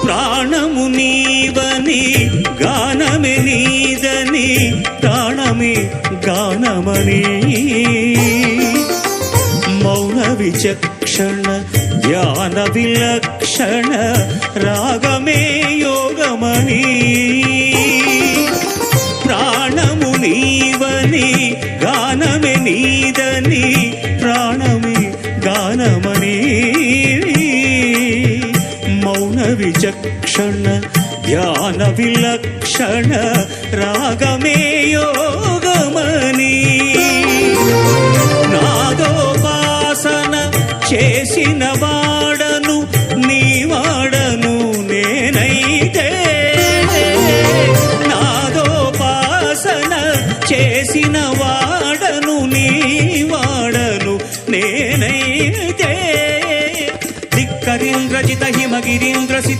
ప్రాణము నీవని గానమే నీదని ప్రాణమే గానమని మౌన విచక్షణ ధ్యాన విలక్షణ రాగమే యోగమని ప్రాణము నీవని గానమే నీదని ప్రాణమే గానమని మౌన విచక్షణ ధ్యాన విలక్షణ రాగమే యోగమని నాదోపాసన చేసిన వాడను నీ వాడను నేనైతే నాదోపాసన చేసిన వాడను నీ వాడను నేనైతే ధిక్కరీంద్రజిత హిమగిరీంద్రసిత